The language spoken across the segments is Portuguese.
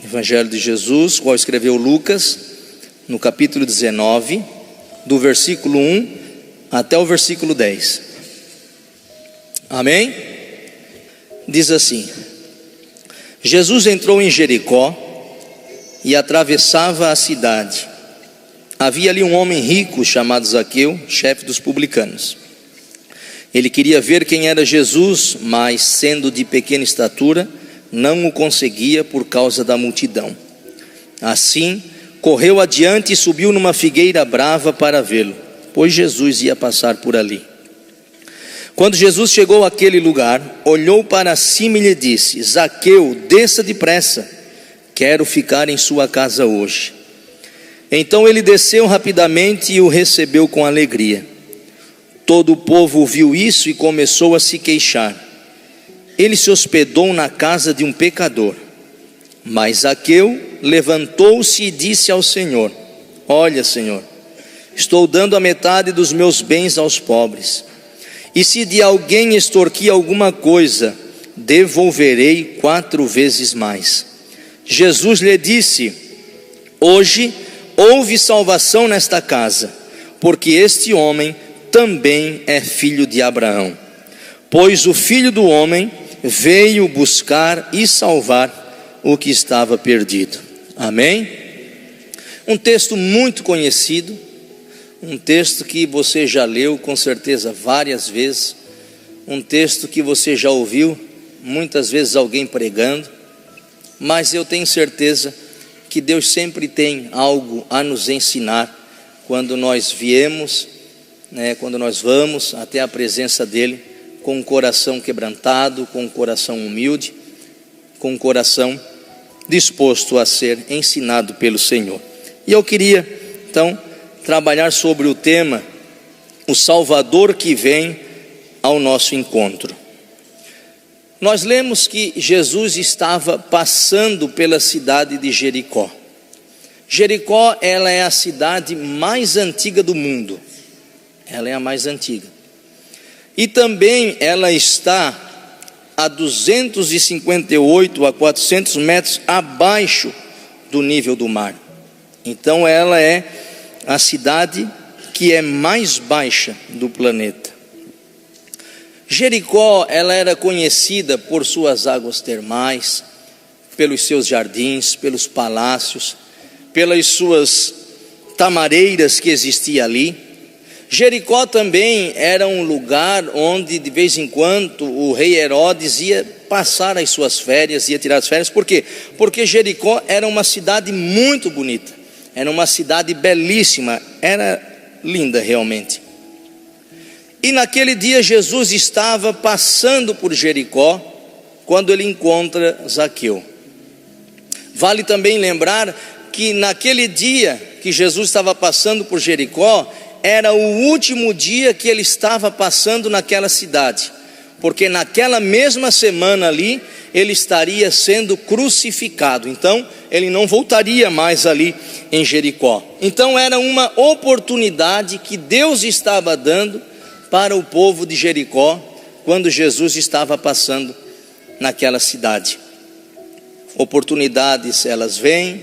Evangelho de Jesus, qual escreveu Lucas, no capítulo 19, do versículo 1 até o versículo 10. Amém? Diz assim: Jesus entrou em Jericó e atravessava a cidade. Havia ali um homem rico chamado Zaqueu, chefe dos publicanos. Ele queria ver quem era Jesus, mas sendo de pequena estatura, não o conseguia por causa da multidão. Assim, correu adiante e subiu numa figueira brava para vê-lo, pois Jesus ia passar por ali. Quando Jesus chegou àquele lugar, olhou para cima e lhe disse: Zaqueu, desça depressa, quero ficar em sua casa hoje. Então ele desceu rapidamente e o recebeu com alegria. Todo o povo viu isso e começou a se queixar. Ele se hospedou na casa de um pecador. Mas Zaqueu levantou-se e disse ao Senhor: Olha, Senhor, estou dando a metade dos meus bens aos pobres. E se de alguém extorquir alguma coisa, devolverei 4 vezes mais. Jesus lhe disse: Hoje houve salvação nesta casa, porque este homem também é filho de Abraão. Pois o Filho do Homem veio buscar e salvar o que estava perdido. Amém? Um texto muito conhecido, um texto que você já leu com certeza várias vezes, um texto que você já ouviu muitas vezes alguém pregando, mas eu tenho certeza que Deus sempre tem algo a nos ensinar quando nós viemos, quando nós vamos até a presença dEle com um coração quebrantado, com um coração humilde, com um coração disposto a ser ensinado pelo Senhor. E eu queria então trabalhar sobre o tema: o Salvador que vem ao nosso encontro. Nós lemos que Jesus estava passando pela cidade de Jericó. Jericó, ela é a cidade mais antiga do mundo. Ela é a mais antiga. E também ela está a 258 a 400 metros abaixo do nível do mar. Então ela é a cidade que é mais baixa do planeta. Jericó, ela era conhecida por suas águas termais, pelos seus jardins, pelos palácios, pelas suas tamareiras que existiam ali. Jericó também era um lugar onde de vez em quando o rei Herodes ia passar as suas férias, ia tirar as férias. Por quê? Porque Jericó era uma cidade muito bonita, era uma cidade belíssima, era linda realmente. E naquele dia Jesus estava passando por Jericó, quando ele encontra Zaqueu. Vale também lembrar que naquele dia que Jesus estava passando por Jericó, era o último dia que ele estava passando naquela cidade, porque naquela mesma semana ali, ele estaria sendo crucificado. Então ele não voltaria mais ali em Jericó. Então era uma oportunidade que Deus estava dando para o povo de Jericó, quando Jesus estava passando naquela cidade. Oportunidades elas vêm,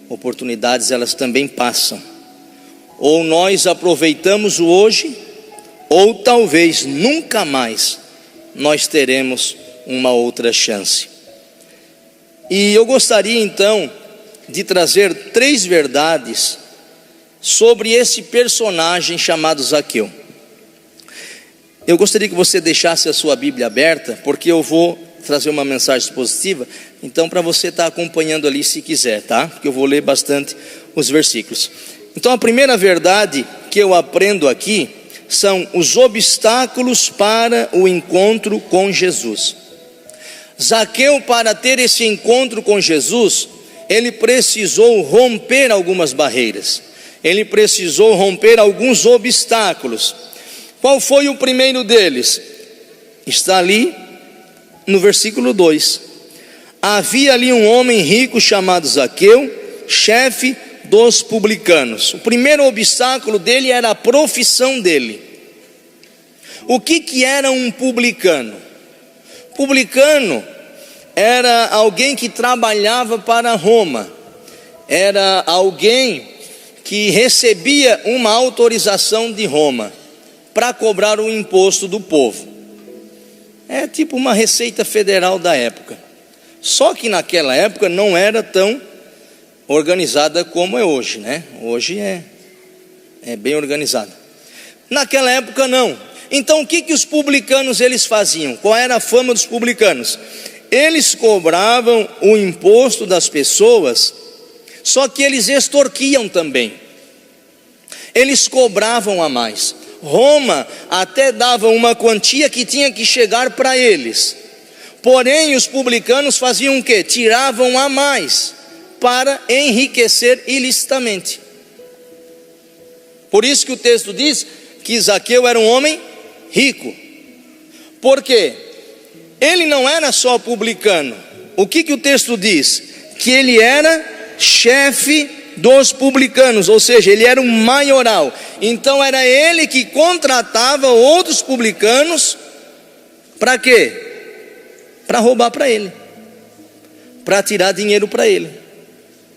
oportunidades elas também passam. Ou nós aproveitamos o hoje, ou talvez nunca mais nós teremos uma outra chance. E eu gostaria então de trazer 3 verdades sobre esse personagem chamado Zaqueu. Eu gostaria que você deixasse a sua Bíblia aberta, porque eu vou trazer uma mensagem expositiva, então para você estar acompanhando ali se quiser, tá? Porque eu vou ler bastante os versículos. Então a primeira verdade que eu aprendo aqui são os obstáculos para o encontro com Jesus. Zaqueu, para ter esse encontro com Jesus, ele precisou romper algumas barreiras, ele precisou romper alguns obstáculos. Qual foi o primeiro deles? Está ali no versículo 2. Havia ali um homem rico chamado Zaqueu, chefe dos publicanos. O primeiro obstáculo dele era a profissão dele. O que era um publicano? Publicano era alguém que trabalhava para Roma, era alguém que recebia uma autorização de Roma para cobrar o imposto do povo. É tipo uma receita federal da época. Só que naquela época não era tão organizada como é hoje, né? Hoje é bem organizada. Naquela época não. Então o que os publicanos eles faziam? Qual era a fama dos publicanos? Eles cobravam o imposto das pessoas, só que eles extorquiam também. Eles cobravam a mais. Roma até dava uma quantia que tinha que chegar para eles. Porém, os publicanos faziam o quê? Tiravam a mais para enriquecer ilicitamente. Por isso que o texto diz que Zaqueu era um homem rico. Por quê? Ele não era só publicano. O que o texto diz? Que ele era chefe dos publicanos, ou seja, ele era um maioral. Então era ele que contratava outros publicanos para quê? Para roubar para ele, para tirar dinheiro para ele.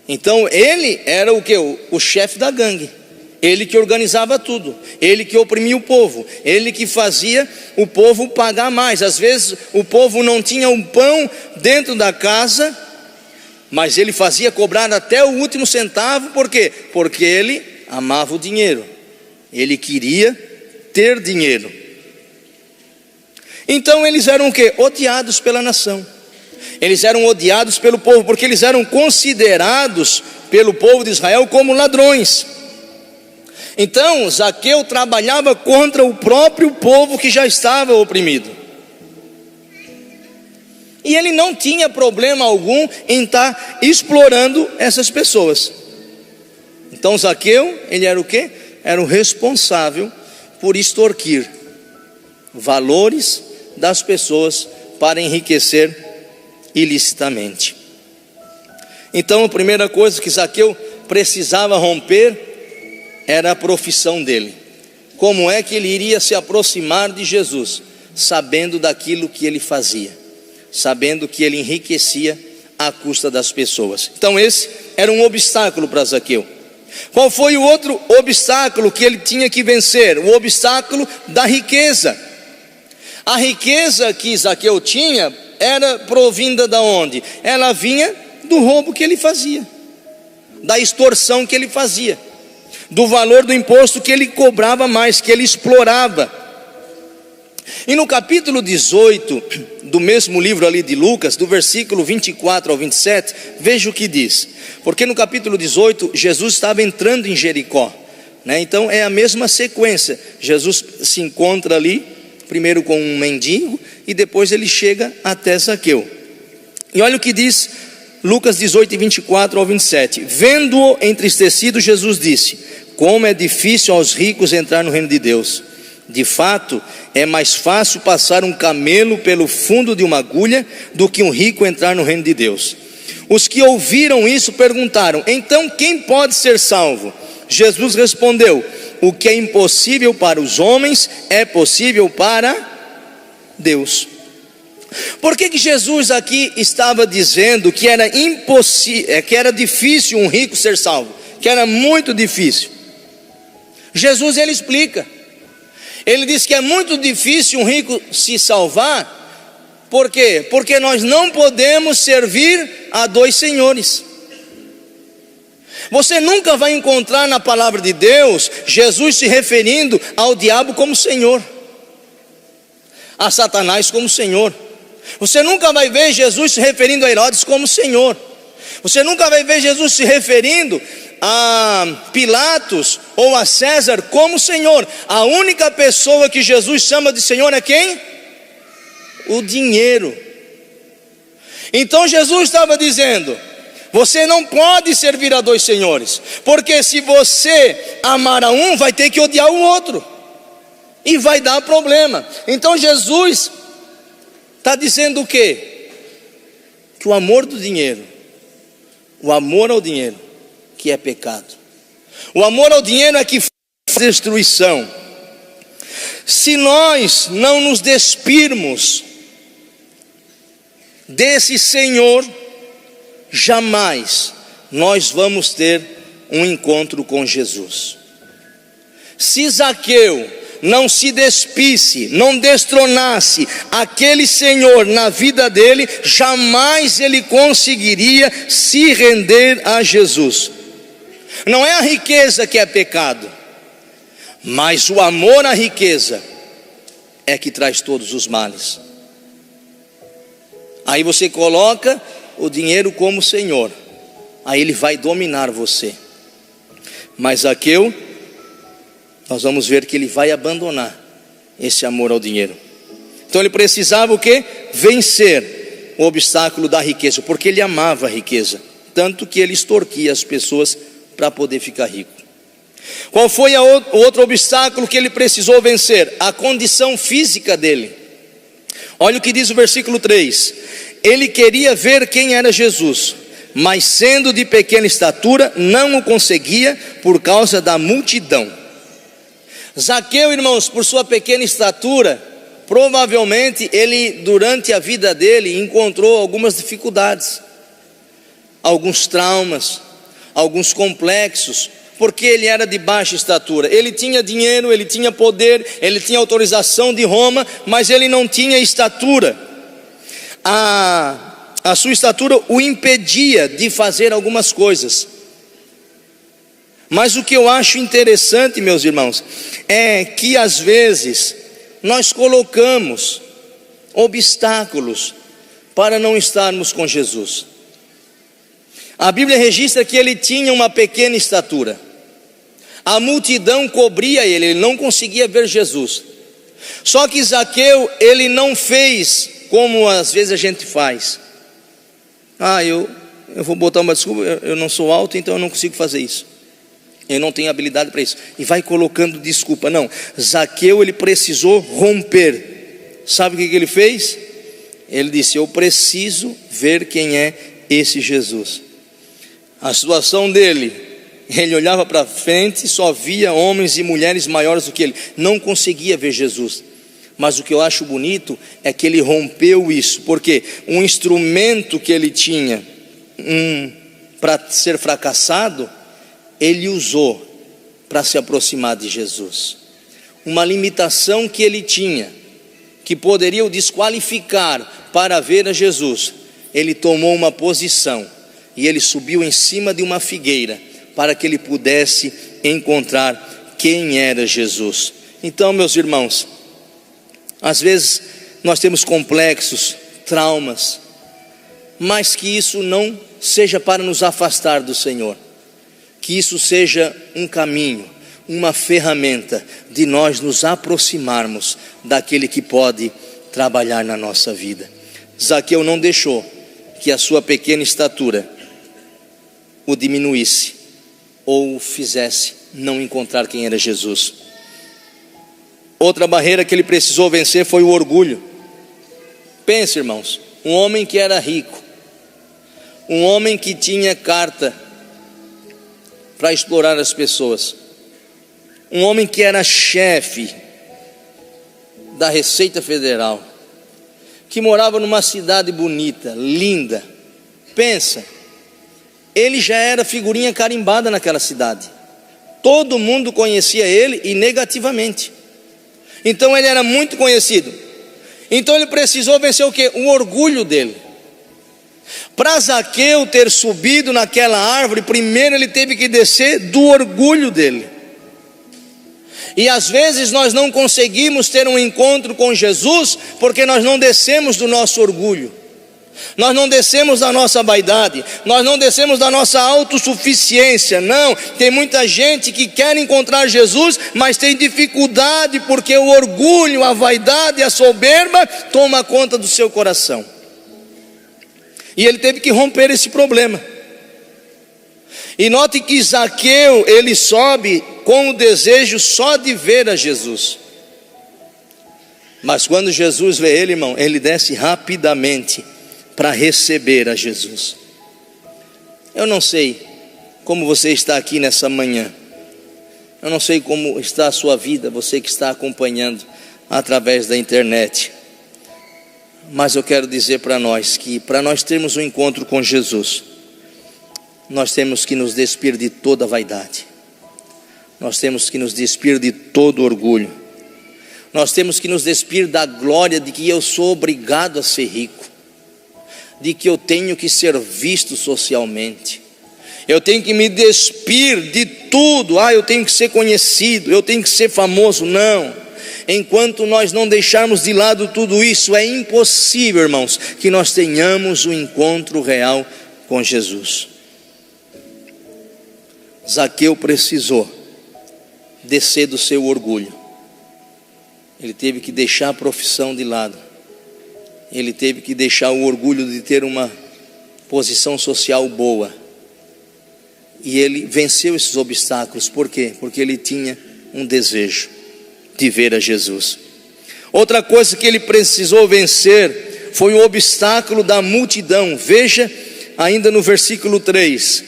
Então ele era o que? O chefe da gangue. Ele que organizava tudo, ele que oprimia o povo, ele que fazia o povo pagar mais. Às vezes o povo não tinha um pão dentro da casa, mas ele fazia cobrar até o último centavo. Por quê? Porque ele amava o dinheiro, ele queria ter dinheiro. Então eles eram o quê? Odiados pela nação. Eles eram odiados pelo povo, porque eles eram considerados pelo povo de Israel como ladrões. Então Zaqueu trabalhava contra o próprio povo que já estava oprimido. E ele não tinha problema algum em estar explorando essas pessoas. Então Zaqueu, ele era o quê? Era o responsável por extorquir valores das pessoas para enriquecer ilicitamente. Então a primeira coisa que Zaqueu precisava romper era a profissão dele. Como é que ele iria se aproximar de Jesus? Sabendo daquilo que ele fazia, sabendo que ele enriquecia à custa das pessoas. Então esse era um obstáculo para Zaqueu. Qual foi o outro obstáculo que ele tinha que vencer? O obstáculo da riqueza. A riqueza que Zaqueu tinha era provinda de onde? Ela vinha do roubo que ele fazia, da extorsão que ele fazia, do valor do imposto que ele cobrava mais, que ele explorava. E no capítulo 18 do mesmo livro ali de Lucas, do versículo 24 ao 27, veja o que diz. Porque no capítulo 18 Jesus estava entrando em Jericó, né? Então é a mesma sequência. Jesus se encontra ali primeiro com um mendigo e depois ele chega até Zaqueu. E olha o que diz Lucas 18, 24 ao 27. Vendo-o entristecido, Jesus disse: como é difícil aos ricos entrar no reino de Deus. De fato, é mais fácil passar um camelo pelo fundo de uma agulha do que um rico entrar no reino de Deus. Os que ouviram isso perguntaram: então quem pode ser salvo? Jesus respondeu: o que é impossível para os homens é possível para Deus. Por que Jesus aqui estava dizendo que era impossível, que era difícil um rico ser salvo? Que era muito difícil. Jesus ele explica. Ele diz que é muito difícil um rico se salvar. Por quê? Porque nós não podemos servir a dois senhores. Você nunca vai encontrar na palavra de Deus Jesus se referindo ao diabo como Senhor, a Satanás como Senhor. Você nunca vai ver Jesus se referindo a Herodes como Senhor. Você nunca vai ver Jesus se referindo a Pilatos ou a César como Senhor. A única pessoa que Jesus chama de Senhor é quem? O dinheiro. Então Jesus estava dizendo: você não pode servir a dois senhores, porque se você amar a um, vai ter que odiar o outro, e vai dar problema. Então Jesus está dizendo o quê? Que o amor do dinheiro, o amor ao dinheiro, que é pecado. O amor ao dinheiro é que faz destruição. Se nós não nos despirmos desse Senhor, jamais nós vamos ter um encontro com Jesus. Se Zaqueu não se despisse, não destronasse aquele Senhor na vida dele, jamais ele conseguiria se render a Jesus. Não é a riqueza que é pecado, mas o amor à riqueza é que traz todos os males. Aí você coloca o dinheiro como Senhor, aí ele vai dominar você. Mas Zaqueu, nós vamos ver que ele vai abandonar esse amor ao dinheiro. Então ele precisava o quê? Vencer o obstáculo da riqueza, porque ele amava a riqueza, tanto que ele extorquia as pessoas para poder ficar rico. Qual foi o outro obstáculo que ele precisou vencer? A condição física dele. Olha o que diz o versículo 3: ele queria ver quem era Jesus, mas sendo de pequena estatura, não o conseguia por causa da multidão. Zaqueu, irmãos, por sua pequena estatura, provavelmente ele, durante a vida dele, encontrou algumas dificuldades, alguns traumas, alguns complexos, porque ele era de baixa estatura. Ele tinha dinheiro, ele tinha poder, ele tinha autorização de Roma, mas ele não tinha estatura. A sua estatura o impedia de fazer algumas coisas. Mas o que eu acho interessante, meus irmãos, é que às vezes nós colocamos obstáculos para não estarmos com Jesus. A Bíblia registra que ele tinha uma pequena estatura. A multidão cobria ele, ele não conseguia ver Jesus. Só que Zaqueu, ele não fez como às vezes a gente faz. Eu vou botar uma desculpa, eu não sou alto, então eu não consigo fazer isso. Eu não tenho habilidade para isso. E vai colocando desculpa. Não, Zaqueu, ele precisou romper. Sabe o que ele fez? Ele disse: eu preciso ver quem é esse Jesus. A situação dele, ele olhava para frente e só via homens e mulheres maiores do que ele. Não conseguia ver Jesus. Mas o que eu acho bonito é que ele rompeu isso. Porque um instrumento que ele tinha para ser fracassado, ele usou para se aproximar de Jesus. Uma limitação que ele tinha, que poderia o desqualificar para ver a Jesus, ele tomou uma posição e ele subiu em cima de uma figueira para que ele pudesse encontrar quem era Jesus. Então, meus irmãos, às vezes nós temos complexos, traumas, mas que isso não seja para nos afastar do Senhor. Que isso seja um caminho, uma ferramenta de nós nos aproximarmos daquele que pode trabalhar na nossa vida. Zaqueu não deixou que a sua pequena estatura o diminuísse ou o fizesse não encontrar quem era Jesus. Outra barreira que ele precisou vencer foi o orgulho. Pense, irmãos, um homem que era rico, um homem que tinha carta para explorar as pessoas, um homem que era chefe da Receita Federal, que morava numa cidade bonita, linda. Pensa, ele já era figurinha carimbada naquela cidade, todo mundo conhecia ele e negativamente. Então ele era muito conhecido. Então ele precisou vencer o quê? O orgulho dele. Para Zaqueu ter subido naquela árvore, primeiro ele teve que descer do orgulho dele. E às vezes nós não conseguimos ter um encontro com Jesus porque nós não descemos do nosso orgulho, nós não descemos da nossa vaidade, nós não descemos da nossa autossuficiência. Não, tem muita gente que quer encontrar Jesus, mas tem dificuldade porque o orgulho, a vaidade e a soberba toma conta do seu coração. E ele teve que romper esse problema. E note que Zaqueu, ele sobe com o desejo só de ver a Jesus. Mas quando Jesus vê ele, irmão, ele desce rapidamente para receber a Jesus. Eu não sei como você está aqui nessa manhã. Eu não sei como está a sua vida, você que está acompanhando através da internet. Mas eu quero dizer para nós que para nós termos um encontro com Jesus, nós temos que nos despir de toda vaidade. Nós temos que nos despir de todo orgulho. Nós temos que nos despir da glória de que eu sou obrigado a ser rico, de que eu tenho que ser visto socialmente. Eu tenho que me despir de tudo. Eu tenho que ser conhecido, eu tenho que ser famoso. Não. Enquanto nós não deixarmos de lado tudo isso, é impossível, irmãos, que nós tenhamos um encontro real com Jesus. Zaqueu precisou descer do seu orgulho. Ele teve que deixar a profissão de lado. Ele teve que deixar o orgulho de ter uma posição social boa. E ele venceu esses obstáculos. Por quê? Porque ele tinha um desejo de ver a Jesus. Outra coisa que ele precisou vencer foi o obstáculo da multidão. Veja ainda no versículo 3.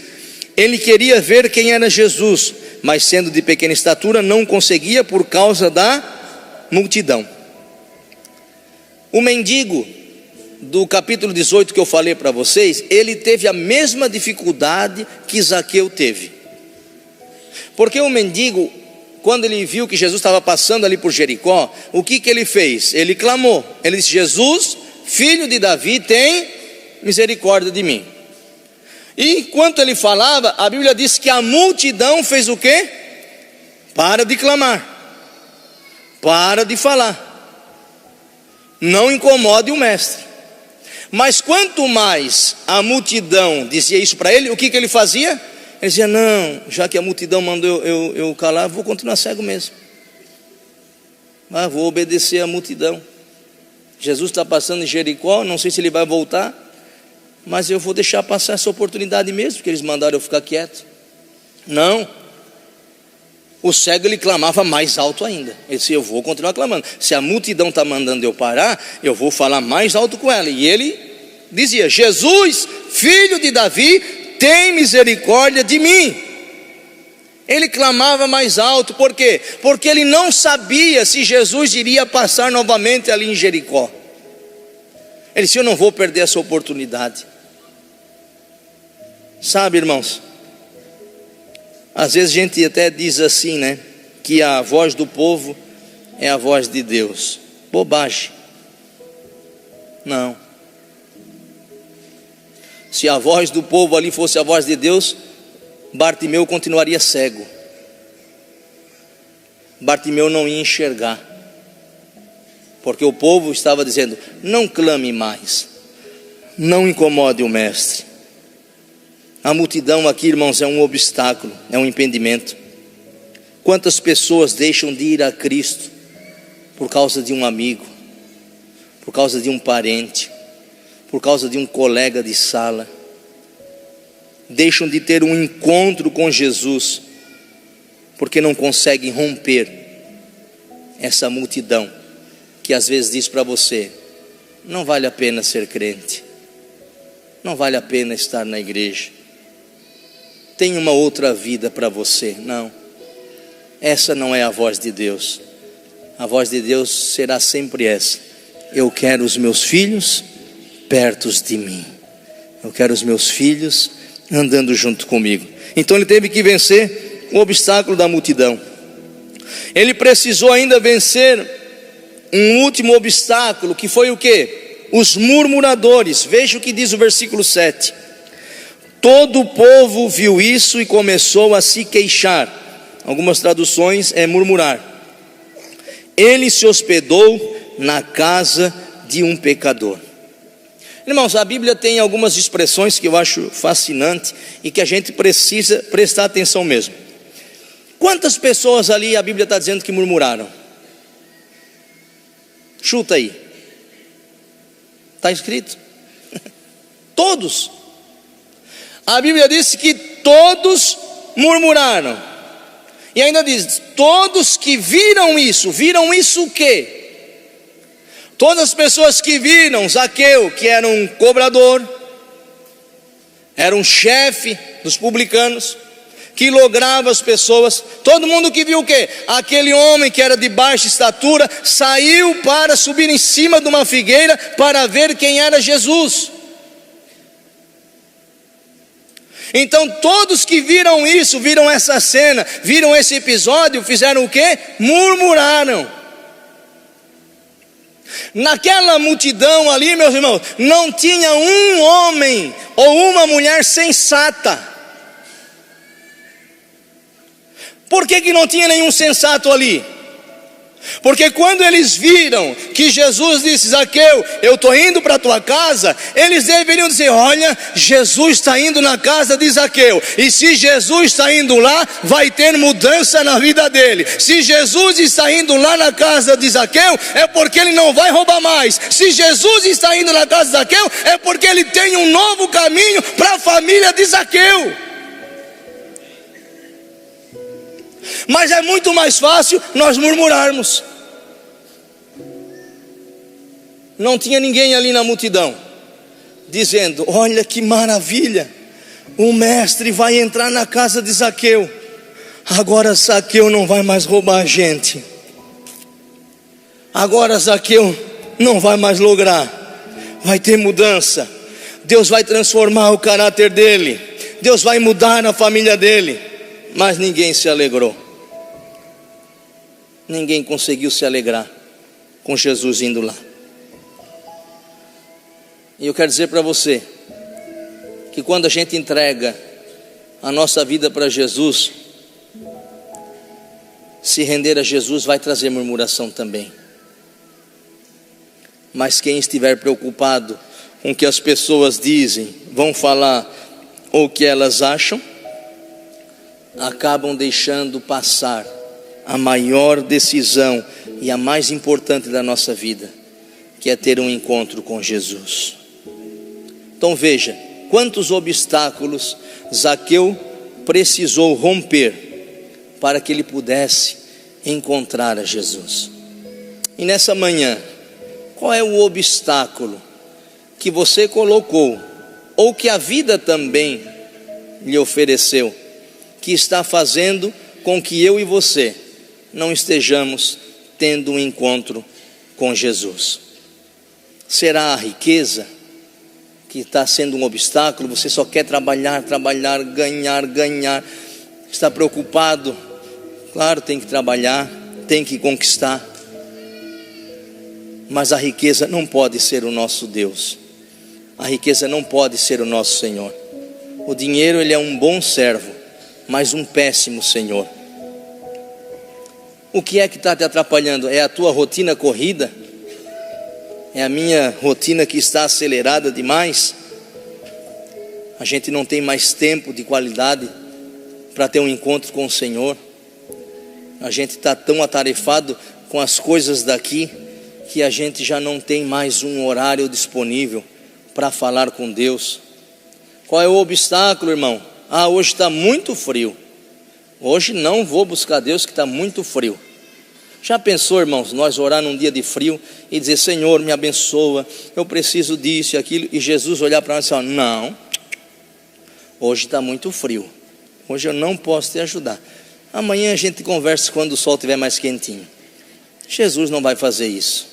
Ele queria ver quem era Jesus, mas sendo de pequena estatura não conseguia por causa da multidão. O mendigo do capítulo 18 que eu falei para vocês, ele teve a mesma dificuldade que Zaqueu teve. Porque o mendigo, quando ele viu que Jesus estava passando ali por Jericó, o que ele fez? Ele clamou, ele disse: Jesus, filho de Davi, tem misericórdia de mim. E enquanto ele falava, a Bíblia diz que a multidão fez o quê? Para de clamar, para de falar, não incomode o mestre. Mas quanto mais a multidão dizia isso para ele, o que ele fazia? Ele dizia: não, já que a multidão mandou eu calar, vou continuar cego mesmo. Vou obedecer à multidão. Jesus está passando em Jericó, não sei se ele vai voltar, mas eu vou deixar passar essa oportunidade mesmo, porque eles mandaram eu ficar quieto. Não. O cego, ele clamava mais alto ainda. Ele disse: eu vou continuar clamando. Se a multidão está mandando eu parar, eu vou falar mais alto com ela. E ele dizia: Jesus, filho de Davi, tem misericórdia de mim. Ele clamava mais alto. Por quê? Porque ele não sabia se Jesus iria passar novamente ali em Jericó. Ele disse: eu não vou perder essa oportunidade. Sabe, irmãos, às vezes a gente até diz assim, né? Que a voz do povo é a voz de Deus. Bobagem. Não. Se a voz do povo ali fosse a voz de Deus, Bartimeu continuaria cego. Bartimeu não ia enxergar, porque o povo estava dizendo: não clame mais, não incomode o mestre. A multidão aqui, irmãos, é um obstáculo, é um impedimento. Quantas pessoas deixam de ir a Cristo por causa de um amigo, por causa de um parente, por causa de um colega de sala? Deixam de ter um encontro com Jesus porque não conseguem romper essa multidão que às vezes diz para você: não vale a pena ser crente, não vale a pena estar na igreja, tem uma outra vida para você. Não, essa não é a voz de Deus. A voz de Deus será sempre essa: eu quero os meus filhos perto de mim, eu quero os meus filhos andando junto comigo. Então ele teve que vencer o obstáculo da multidão. Ele precisou ainda vencer um último obstáculo, que foi o quê? Os murmuradores. Veja o que diz o versículo 7. Todo o povo viu isso e começou a se queixar. Algumas traduções é murmurar. Ele se hospedou na casa de um pecador. Irmãos, a Bíblia tem algumas expressões que eu acho fascinante e que a gente precisa prestar atenção mesmo. Quantas pessoas ali a Bíblia está dizendo que murmuraram? Chuta aí. Está escrito? Todos. A Bíblia diz que todos murmuraram. E ainda diz: todos que viram isso o quê? Todas as pessoas que viram Zaqueu, que era um cobrador, era um chefe dos publicanos, que lograva as pessoas. Todo mundo que viu o quê? Aquele homem que era de baixa estatura saiu para subir em cima de uma figueira para ver quem era Jesus. Então todos que viram isso, viram essa cena, viram esse episódio, fizeram o quê? Murmuraram. Naquela multidão ali, meus irmãos, não tinha um homem ou uma mulher sensata. Por que não tinha nenhum sensato ali? Porque quando eles viram que Jesus disse: Zaqueu, eu estou indo para a tua casa, eles deveriam dizer: olha, Jesus está indo na casa de Zaqueu, e se Jesus está indo lá, vai ter mudança na vida dele. Se Jesus está indo lá na casa de Zaqueu, é porque ele não vai roubar mais. Se Jesus está indo na casa de Zaqueu, é porque ele tem um novo caminho para a família de Zaqueu. Mas é muito mais fácil nós murmurarmos. Não tinha ninguém ali na multidão dizendo: olha que maravilha, o mestre vai entrar na casa de Zaqueu, agora Zaqueu não vai mais roubar a gente, agora Zaqueu não vai mais lograr, vai ter mudança, Deus vai transformar o caráter dele, Deus vai mudar a família dele. Mas ninguém se alegrou. Ninguém conseguiu se alegrar com Jesus indo lá. E eu quero dizer para você que quando a gente entrega a nossa vida para Jesus, se render a Jesus vai trazer murmuração também. Mas quem estiver preocupado com o que as pessoas dizem, vão falar ou o que elas acham, acabam deixando passar a maior decisão e a mais importante da nossa vida, que é ter um encontro com Jesus. Então veja, quantos obstáculos Zaqueu precisou romper para que ele pudesse encontrar a Jesus. E nessa manhã, qual é o obstáculo que você colocou, ou que a vida também lhe ofereceu, que está fazendo com que eu e você não estejamos tendo um encontro com Jesus? Será a riqueza que está sendo um obstáculo? Você só quer trabalhar, ganhar, está preocupado? Claro, tem que trabalhar, tem que conquistar, mas a riqueza não pode ser o nosso Deus, a riqueza não pode ser o nosso Senhor. O dinheiro, ele é um bom servo, mas um péssimo senhor. O que é que está te atrapalhando? É a tua rotina corrida? É a minha rotina que está acelerada demais? A gente não tem mais tempo de qualidade para ter um encontro com o Senhor. A gente está tão atarefado com as coisas daqui, que a gente já não tem mais um horário disponível para falar com Deus. Qual é o obstáculo, irmão? Hoje está muito frio, hoje não vou buscar Deus que está muito frio. Já pensou, irmãos, nós orar num dia de frio e dizer: Senhor, me abençoa, eu preciso disso e aquilo, e Jesus olhar para nós e falar: não, hoje está muito frio, hoje eu não posso te ajudar, amanhã a gente conversa quando o sol estiver mais quentinho. Jesus não vai fazer isso.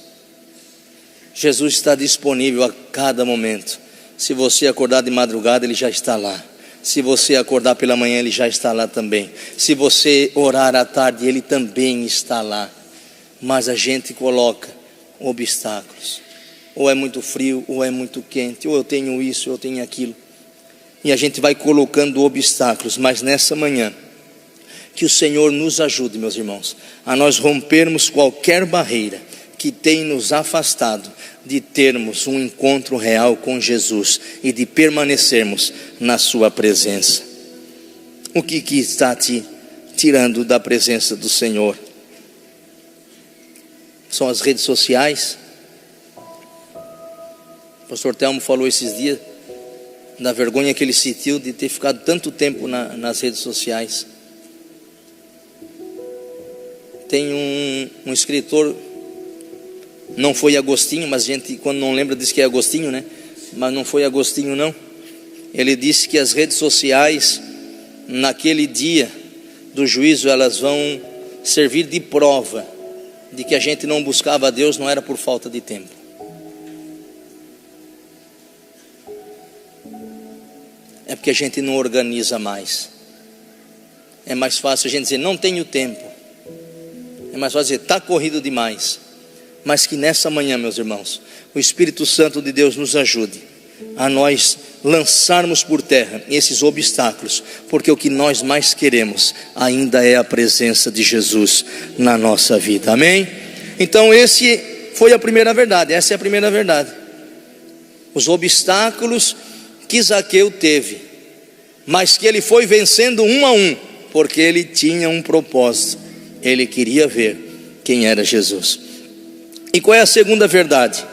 Jesus está disponível a cada momento. Se você acordar de madrugada, Ele já está lá. Se você acordar pela manhã, Ele já está lá também. Se você orar à tarde, Ele também está lá. Mas a gente coloca obstáculos. Ou é muito frio, ou é muito quente, ou eu tenho isso, ou eu tenho aquilo. E a gente vai colocando obstáculos. Mas nessa manhã, que o Senhor nos ajude, meus irmãos, a nós rompermos qualquer barreira que tem nos afastado de termos um encontro real com Jesus e de permanecermos na sua presença. O que está te tirando da presença do Senhor? São as redes sociais. O pastor Telmo falou esses dias da vergonha que ele sentiu de ter ficado tanto tempo nas redes sociais. Tem um escritor, não foi Agostinho, mas a gente quando não lembra diz que é Agostinho, né? Mas não foi Agostinho não. Ele disse que as redes sociais naquele dia do juízo, elas vão servir de prova de que a gente não buscava a Deus, não era por falta de tempo. É porque a gente não organiza mais. É mais fácil a gente dizer, não tenho tempo. É mais fácil dizer, está corrido demais. Mas que nessa manhã, meus irmãos, o Espírito Santo de Deus nos ajude a nós lançarmos por terra esses obstáculos, porque o que nós mais queremos ainda é a presença de Jesus na nossa vida, amém? Então esse foi a primeira verdade, essa é a primeira verdade. Os obstáculos que Zaqueu teve, mas que ele foi vencendo um a um, porque ele tinha um propósito, ele queria ver quem era Jesus. E qual é a segunda verdade?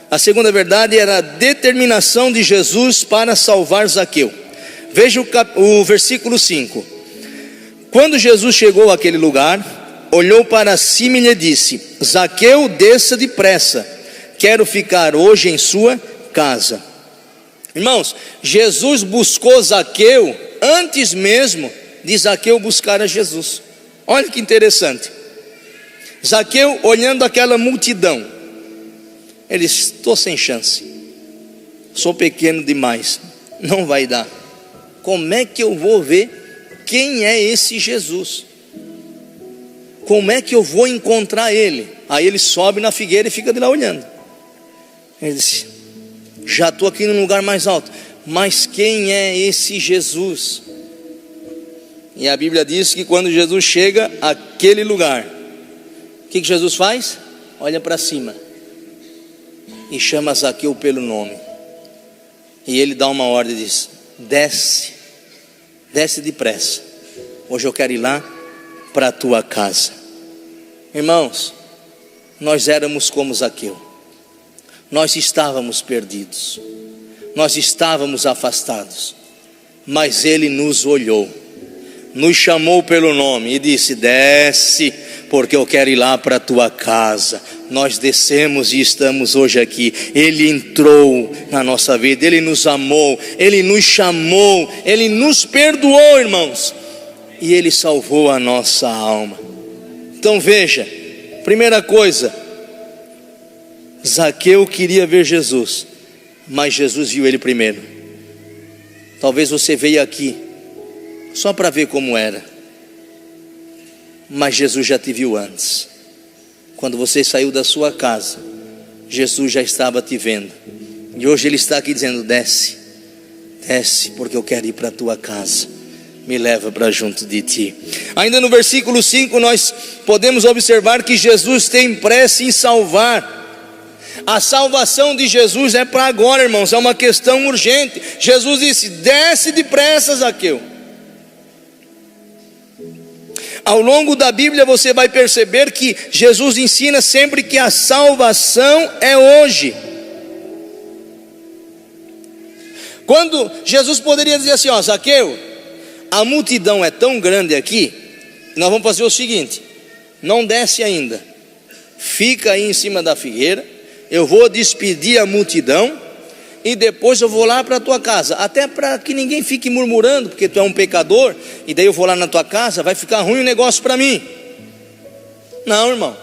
A segunda verdade era a determinação de Jesus para salvar Zaqueu. Veja o versículo 5. Quando Jesus chegou àquele lugar, olhou para cima e lhe disse: Zaqueu, desça depressa, quero ficar hoje em sua casa. Irmãos, Jesus buscou Zaqueu antes mesmo de Zaqueu buscar a Jesus. Olha que interessante. Zaqueu, olhando aquela multidão, ele disse: estou sem chance, sou pequeno demais, não vai dar. Como é que eu vou ver quem é esse Jesus? Como é que eu vou encontrar ele? Aí ele sobe na figueira e fica de lá olhando. Ele disse: já estou aqui num lugar mais alto, mas quem é esse Jesus? E a Bíblia diz que quando Jesus chega àquele lugar, o que Jesus faz? Olha para cima e chama Zaqueu pelo nome. E ele dá uma ordem e diz: desce, desce depressa, hoje eu quero ir lá para a tua casa. Irmãos, nós éramos como Zaqueu, nós estávamos perdidos, nós estávamos afastados, mas ele nos olhou, nos chamou pelo nome e disse: desce, porque eu quero ir lá para a tua casa. Nós descemos e estamos hoje aqui. Ele entrou na nossa vida, ele nos amou, ele nos chamou, ele nos perdoou, irmãos, e ele salvou a nossa alma. Então veja, primeira coisa, Zaqueu queria ver Jesus, mas Jesus viu ele primeiro. Talvez você veio aqui só para ver como era, mas Jesus já te viu antes. Quando você saiu da sua casa, Jesus já estava te vendo, e hoje ele está aqui dizendo: desce, desce, porque eu quero ir para a tua casa, me leva para junto de ti. Ainda no versículo 5 nós podemos observar que Jesus tem pressa em salvar. A salvação de Jesus é para agora, irmãos, é uma questão urgente. Jesus disse: desce depressa, Zaqueu. Ao longo da Bíblia você vai perceber que Jesus ensina sempre que a salvação é hoje. Quando Jesus poderia dizer assim: ó, Zaqueu, a multidão é tão grande aqui, nós vamos fazer o seguinte: não desce ainda, fica aí em cima da figueira, eu vou despedir a multidão e depois eu vou lá para a tua casa, até para que ninguém fique murmurando, porque tu é um pecador, e daí eu vou lá na tua casa, vai ficar ruim o negócio para mim. Não, irmão,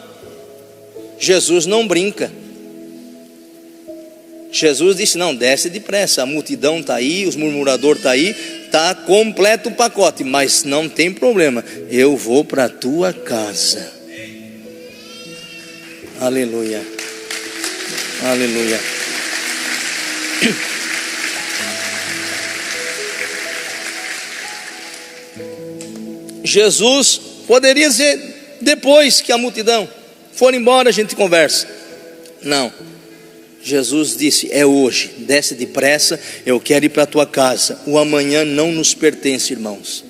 Jesus não brinca. Jesus disse: não, desce depressa, a multidão está aí, os murmuradores estão aí, está completo o pacote, mas não tem problema, eu vou para a tua casa. Aleluia, aleluia. Jesus poderia dizer: depois que a multidão for embora a gente conversa. Não, Jesus disse: é hoje, desce depressa, eu quero ir para a tua casa. O amanhã não nos pertence, irmãos.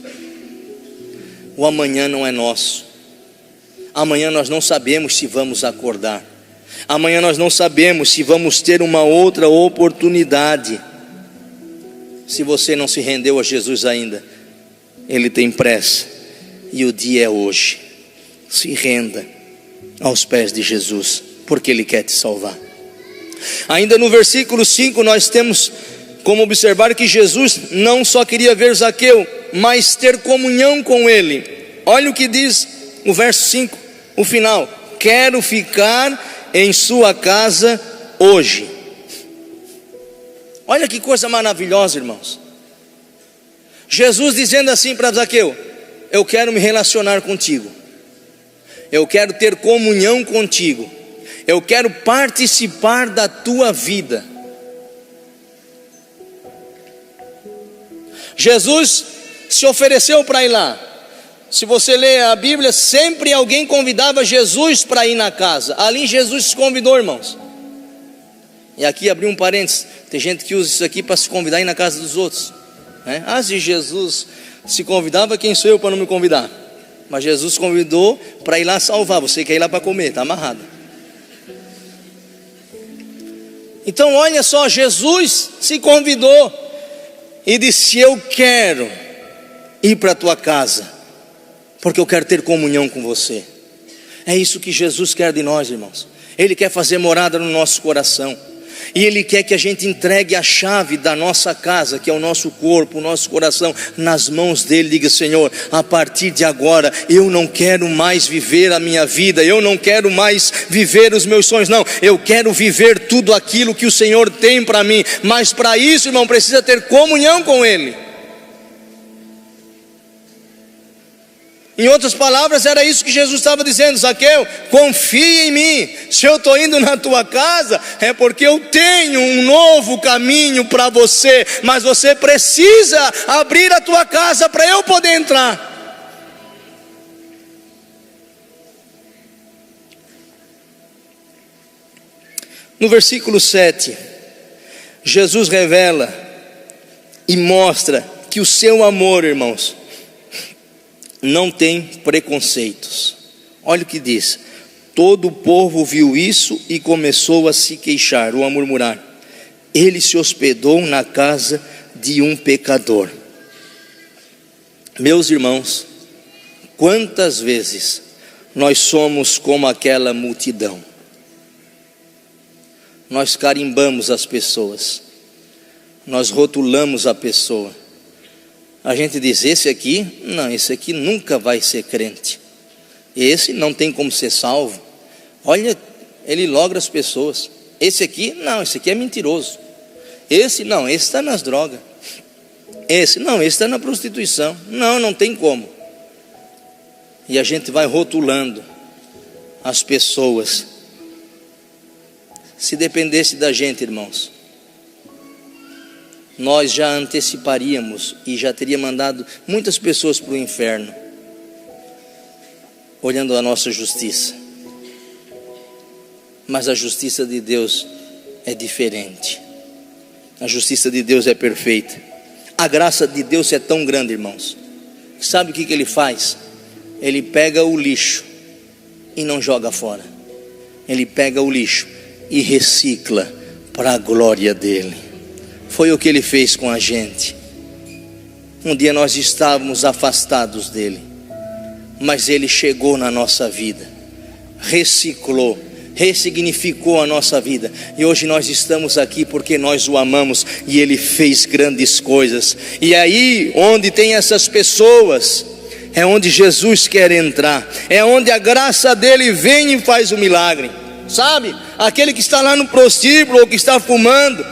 O amanhã não é nosso. Amanhã nós não sabemos se vamos acordar. Amanhã nós não sabemos se vamos ter uma outra oportunidade. Se você não se rendeu a Jesus ainda, Ele tem pressa, e o dia é hoje. Se renda aos pés de Jesus, porque Ele quer te salvar. Ainda no versículo 5 nós temos como observar que Jesus não só queria ver Zaqueu, mas ter comunhão com Ele. Olha o que diz o verso 5, o final: quero ficar em sua casa hoje. Olha que coisa maravilhosa, irmãos. Jesus dizendo assim para Zaqueu: eu quero me relacionar contigo, eu quero ter comunhão contigo, eu quero participar da tua vida. Jesus se ofereceu para ir lá. Se você ler a Bíblia, sempre alguém convidava Jesus para ir na casa. Ali Jesus se convidou, irmãos. E aqui abri um parênteses, tem gente que usa isso aqui para se convidar a ir na casa dos outros, né? Ah, se Jesus se convidava, quem sou eu para não me convidar? Mas Jesus convidou para ir lá salvar. Você quer ir lá para comer, está amarrado. Então olha só, Jesus se convidou e disse: eu quero ir para a tua casa, porque eu quero ter comunhão com você. É isso que Jesus quer de nós, irmãos. Ele quer fazer morada no nosso coração, e Ele quer que a gente entregue a chave da nossa casa, que é o nosso corpo, o nosso coração, nas mãos dEle. Diga: Senhor, a partir de agora eu não quero mais viver a minha vida, eu não quero mais viver os meus sonhos, não, eu quero viver tudo aquilo que o Senhor tem para mim. Mas para isso, irmão, precisa ter comunhão com Ele. Em outras palavras, era isso que Jesus estava dizendo: Zaqueu, confia em mim. Se eu estou indo na tua casa, é porque eu tenho um novo caminho para você, mas você precisa abrir a tua casa para eu poder entrar. No versículo 7, Jesus revela e mostra que o seu amor, irmãos, não tem preconceitos. Olha o que diz: todo o povo viu isso e começou a se queixar, ou a murmurar. Ele se hospedou na casa de um pecador. Meus irmãos, quantas vezes nós somos como aquela multidão? Nós carimbamos as pessoas, nós rotulamos a pessoa. A gente diz: esse aqui, não, esse aqui nunca vai ser crente, esse não tem como ser salvo. Olha, ele logra as pessoas. Esse aqui, não, esse aqui é mentiroso. Esse não, esse está nas drogas. Esse não, esse está na prostituição. Não, não tem como. E a gente vai rotulando as pessoas. Se dependesse da gente, irmãos, nós já anteciparíamos e já teria mandado muitas pessoas para o inferno, olhando a nossa justiça. Mas a justiça de Deus é diferente. A justiça de Deus é perfeita. A graça de Deus é tão grande, irmãos. Sabe o que Ele faz? Ele pega o lixo e não joga fora. Ele pega o lixo e recicla para a glória dEle. Foi o que Ele fez com a gente. Um dia nós estávamos afastados dEle, mas Ele chegou na nossa vida, reciclou, ressignificou a nossa vida, e hoje nós estamos aqui porque nós o amamos e Ele fez grandes coisas. E aí onde tem essas pessoas, é onde Jesus quer entrar, é onde a graça dEle vem e faz o milagre. Sabe, aquele que está lá no prostíbulo, ou que está fumando,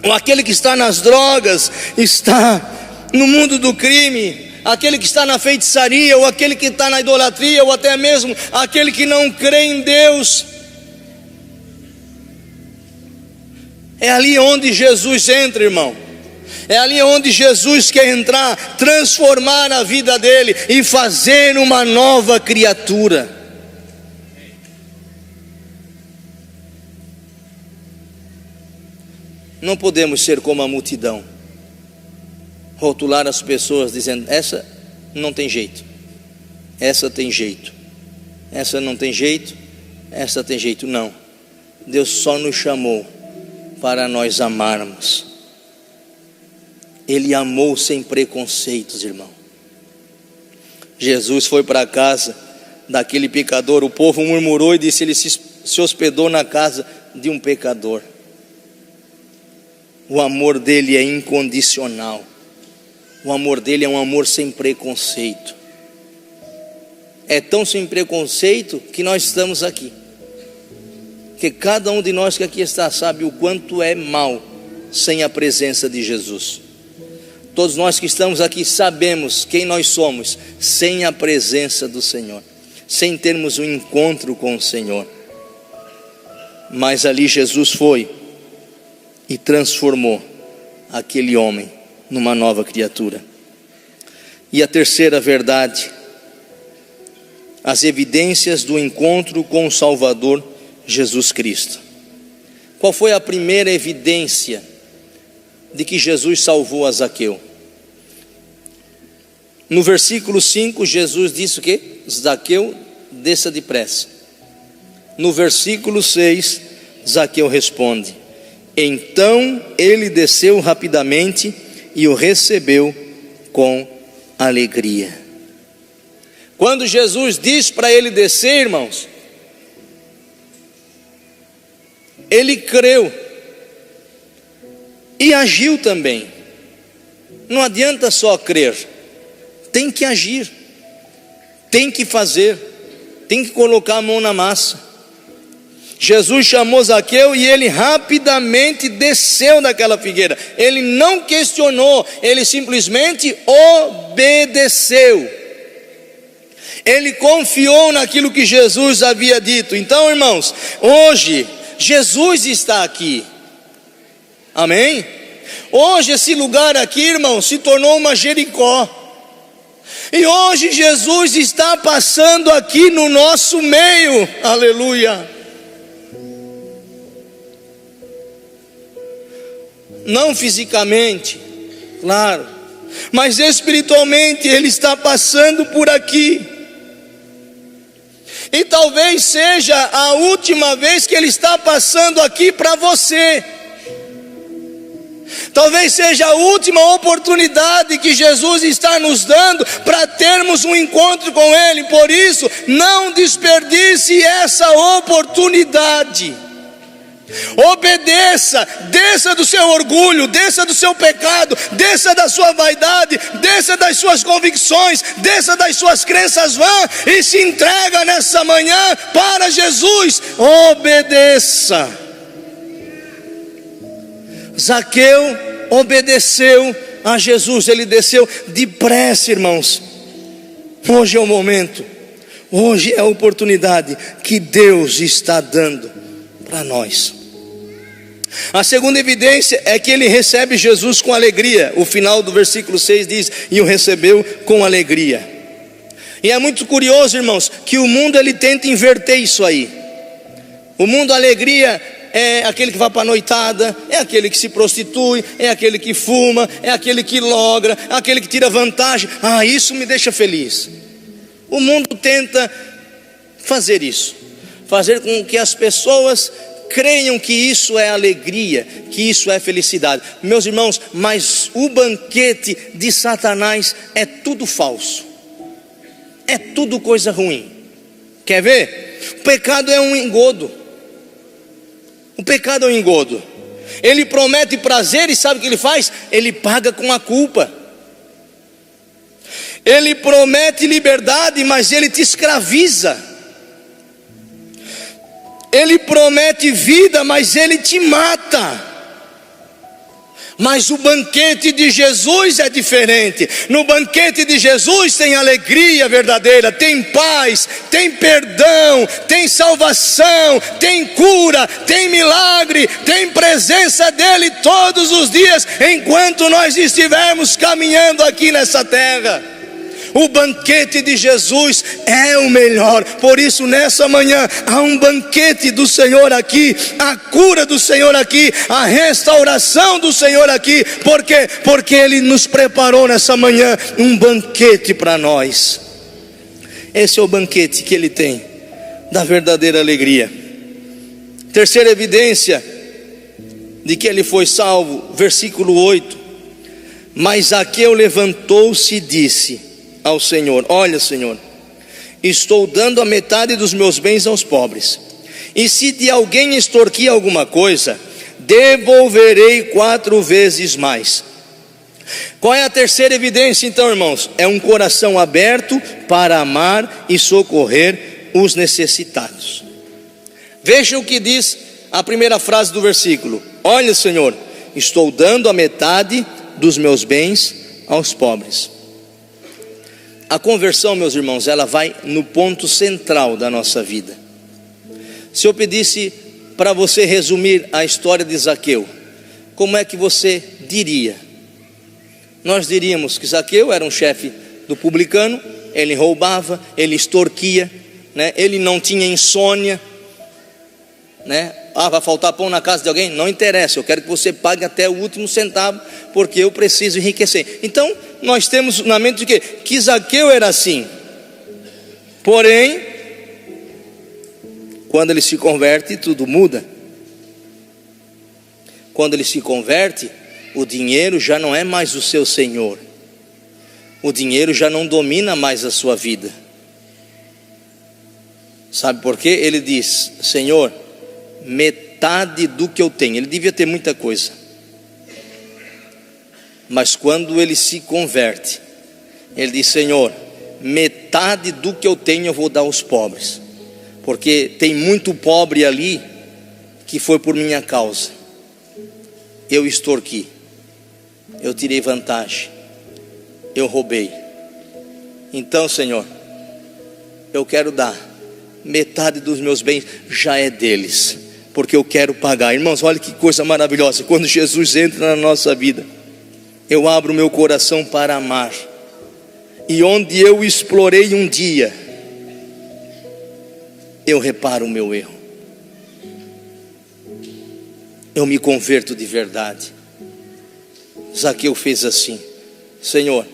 ou aquele que está nas drogas, está no mundo do crime, aquele que está na feitiçaria, ou aquele que está na idolatria, ou até mesmo aquele que não crê em Deus, é ali onde Jesus entra, irmão. É ali onde Jesus quer entrar, transformar a vida dele e fazer uma nova criatura. Não podemos ser como a multidão, rotular as pessoas dizendo: essa não tem jeito, essa tem jeito, essa não tem jeito, essa tem jeito. Não, Deus só nos chamou para nós amarmos. Ele amou sem preconceitos, irmão. Jesus foi para a casa daquele pecador, o povo murmurou e disse: ele se hospedou na casa de um pecador. O amor dele é incondicional. O amor dele é um amor sem preconceito. É tão sem preconceito que nós estamos aqui. Que cada um de nós que aqui está sabe o quanto é mal sem a presença de Jesus. Todos nós que estamos aqui sabemos quem nós somos sem a presença do Senhor, sem termos um encontro com o Senhor. Mas ali Jesus foi e transformou aquele homem numa nova criatura. E a terceira verdade, as evidências do encontro com o Salvador Jesus Cristo. Qual foi a primeira evidência de que Jesus salvou a Zaqueu? No versículo 5, Jesus disse o quê? Zaqueu, desça depressa. No versículo 6, Zaqueu responde: então ele desceu rapidamente e o recebeu com alegria. Quando Jesus diz para ele descer, irmãos, ele creu e agiu também. Não adianta só crer, tem que agir, tem que fazer, tem que colocar a mão na massa. Jesus chamou Zaqueu e ele rapidamente desceu daquela figueira. Ele não questionou, ele simplesmente obedeceu. Ele confiou naquilo que Jesus havia dito. Então, irmãos, hoje Jesus está aqui. Amém? Hoje esse lugar aqui, irmãos, se tornou uma Jericó. E hoje Jesus está passando aqui no nosso meio. Aleluia. Não fisicamente, claro, mas espiritualmente Ele está passando por aqui. E talvez seja a última vez que Ele está passando aqui para você. Talvez seja a última oportunidade que Jesus está nos dando para termos um encontro com Ele. Por isso, não desperdice essa oportunidade. Obedeça, desça do seu orgulho, desça do seu pecado, desça da sua vaidade, desça das suas convicções, desça das suas crenças vãs e se entrega nessa manhã para Jesus. Obedeça. Zaqueu obedeceu a Jesus, ele desceu depressa, irmãos. Hoje é o momento, hoje é a oportunidade que Deus está dando para nós. A segunda evidência é que ele recebe Jesus com alegria. O final do versículo 6 diz: e o recebeu com alegria. E é muito curioso, irmãos, que o mundo ele tenta inverter isso aí. O mundo, a alegria é aquele que vai para a noitada, é aquele que se prostitui, é aquele que fuma, é aquele que logra, é aquele que tira vantagem. Ah, isso me deixa feliz. O mundo tenta fazer isso, fazer com que as pessoas creiam que isso é alegria, que isso é felicidade. Meus irmãos, mas o banquete de Satanás é tudo falso, é tudo coisa ruim. Quer ver? O pecado é um engodo. O pecado é um engodo. Ele promete prazer e sabe o que ele faz? Ele paga com a culpa. Ele promete liberdade, mas ele te escraviza. Ele promete vida, mas ele te mata. Mas o banquete de Jesus é diferente. No banquete de Jesus tem alegria verdadeira, tem paz, tem perdão, tem salvação, tem cura, tem milagre, tem presença dele todos os dias, enquanto nós estivermos caminhando aqui nessa terra. O banquete de Jesus é o melhor. Por isso nessa manhã há um banquete do Senhor aqui, a cura do Senhor aqui, a restauração do Senhor aqui. Por quê? Porque Ele nos preparou nessa manhã um banquete para nós. Esse é o banquete que Ele tem da verdadeira alegria. Terceira evidência de que ele foi salvo, versículo 8. Mas Zaqueu levantou-se e disse ao Senhor: olha, Senhor, estou dando a metade dos meus bens aos pobres, e se de alguém extorquir alguma coisa, devolverei 4 vezes mais. Qual é a terceira evidência então, irmãos? É um coração aberto para amar e socorrer os necessitados. Veja o que diz a primeira frase do versículo: olha, Senhor, estou dando a metade dos meus bens aos pobres. A conversão, meus irmãos, ela vai no ponto central da nossa vida. Se eu pedisse para você resumir a história de Zaqueu, como é que você diria? Nós diríamos que Zaqueu era um chefe do publicano, ele roubava, ele extorquia, né? Ele não tinha insônia, né? Vai faltar pão na casa de alguém? Não interessa, eu quero que você pague até o último centavo, porque eu preciso enriquecer. Então, nós temos na mente de quê? Que Zaqueu era assim. Porém, quando ele se converte, tudo muda. Quando ele se converte, o dinheiro já não é mais o seu senhor. O dinheiro já não domina mais a sua vida. Sabe por quê? Ele diz: Senhor, metade do que eu tenho. Ele devia ter muita coisa, mas quando ele se converte, ele diz: Senhor, metade do que eu tenho eu vou dar aos pobres, porque tem muito pobre ali que foi por minha causa. Eu extorqui, eu tirei vantagem, eu roubei. Então, Senhor, eu quero dar metade dos meus bens, já é deles, porque eu quero pagar. Irmãos, olha que coisa maravilhosa. Quando Jesus entra na nossa vida, eu abro meu coração para amar. E onde eu explorei um dia, eu reparo o meu erro. Eu me converto de verdade. Zaqueu fez assim: Senhor,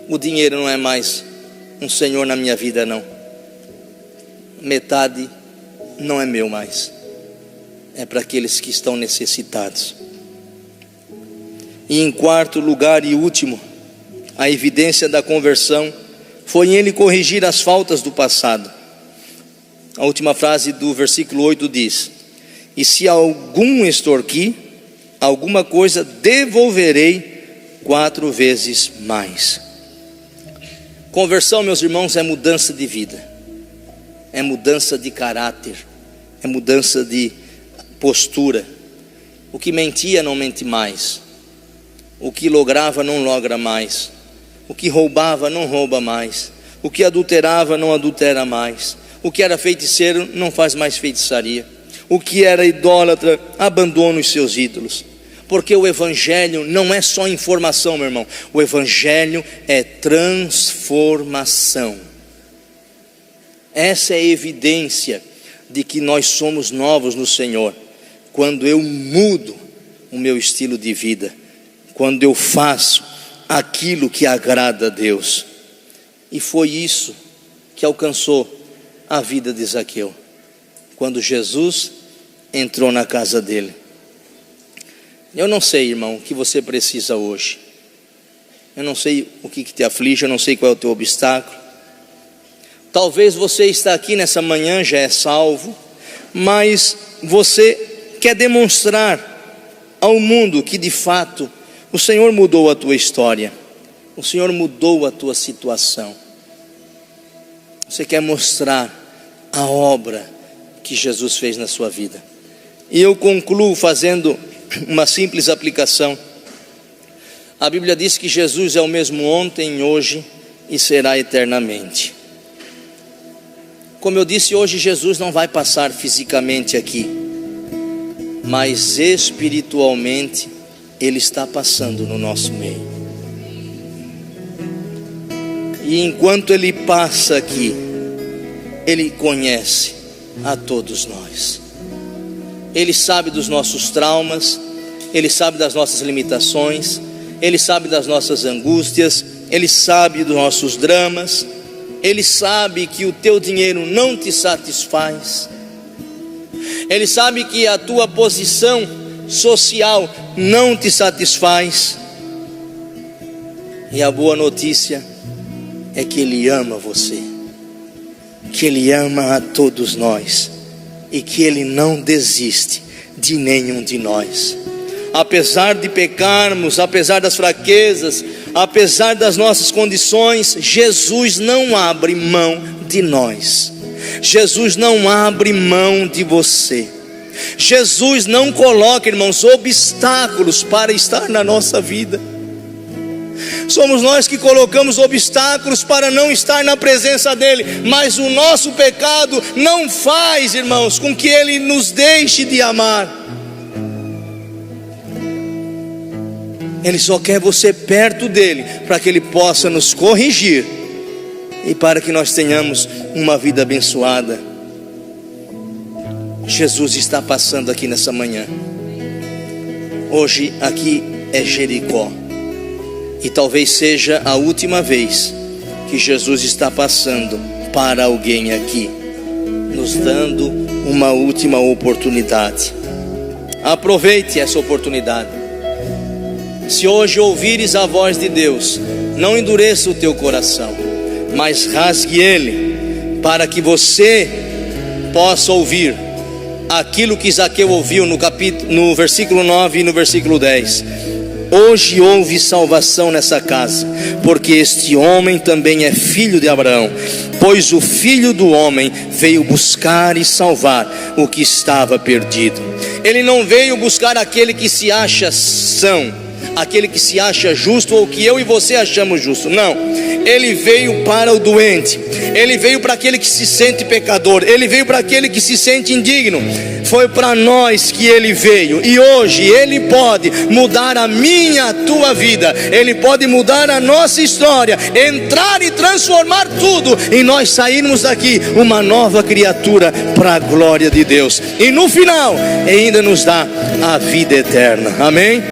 o dinheiro não é mais um senhor na minha vida, não. Metade não é meu mais, é para aqueles que estão necessitados. E em quarto lugar e último, a evidência da conversão foi em ele corrigir as faltas do passado. A última frase do versículo 8 diz: e se algum extorquir alguma coisa, devolverei 4 vezes mais. Conversão, meus irmãos, é mudança de vida, é mudança de caráter, é mudança de postura. O que mentia não mente mais, o que lograva não logra mais, o que roubava não rouba mais, o que adulterava não adultera mais, o que era feiticeiro não faz mais feitiçaria, o que era idólatra abandona os seus ídolos. Porque o evangelho não é só informação, meu irmão, o evangelho é transformação. Essa é a evidência de que nós somos novos no Senhor, quando eu mudo o meu estilo de vida, quando eu faço aquilo que agrada a Deus. E foi isso que alcançou a vida de Zaqueu, quando Jesus entrou na casa dele. Eu não sei, irmão, o que você precisa hoje. Eu não sei o que te aflige, eu não sei qual é o teu obstáculo. Talvez você está aqui nessa manhã, já é salvo, mas você quer demonstrar ao mundo que de fato o Senhor mudou a tua história, o Senhor mudou a tua situação. Você quer mostrar a obra que Jesus fez na sua vida. E eu concluo fazendo uma simples aplicação. A Bíblia diz que Jesus é o mesmo ontem, hoje e será eternamente. Como eu disse, hoje Jesus não vai passar fisicamente aqui, mas espiritualmente Ele está passando no nosso meio. E enquanto Ele passa aqui, Ele conhece a todos nós. Ele sabe dos nossos traumas, Ele sabe das nossas limitações, Ele sabe das nossas angústias, Ele sabe dos nossos dramas, Ele sabe que o teu dinheiro não te satisfaz, Ele sabe que a tua posição social não te satisfaz. E a boa notícia é que Ele ama você, que Ele ama a todos nós, e que Ele não desiste de nenhum de nós. apesar de pecarmos, apesar das fraquezas, apesar das nossas condições, Jesus não abre mão de nós. Jesus não abre mão de você. Jesus não coloca, irmãos, obstáculos para estar na nossa vida. Somos nós que colocamos obstáculos para não estar na presença dEle, mas o nosso pecado não faz, irmãos, com que Ele nos deixe de amar. Ele só quer você perto dEle, para que Ele possa nos corrigir e para que nós tenhamos uma vida abençoada. Jesus está passando aqui nessa manhã. Hoje aqui é Jericó, e talvez seja a última vez que Jesus está passando para alguém aqui, nos dando uma última oportunidade. Aproveite essa oportunidade. Se hoje ouvires a voz de Deus, não endureça o teu coração, mas rasgue ele, para que você possa ouvir aquilo que Zaqueu ouviu no versículo 9 e no versículo 10. Hoje houve salvação nessa casa, porque este homem também é filho de Abraão, pois o Filho do Homem veio buscar e salvar o que estava perdido. Ele não veio buscar aquele que se acha são, aquele que se acha justo, ou que eu e você achamos justo. Não, Ele veio para o doente, Ele veio para aquele que se sente pecador, Ele veio para aquele que se sente indigno. Foi para nós que Ele veio, e hoje Ele pode mudar a minha, a tua vida. Ele pode mudar a nossa história, entrar e transformar tudo, e nós sairmos daqui uma nova criatura para a glória de Deus, e no final ainda nos dá a vida eterna. Amém?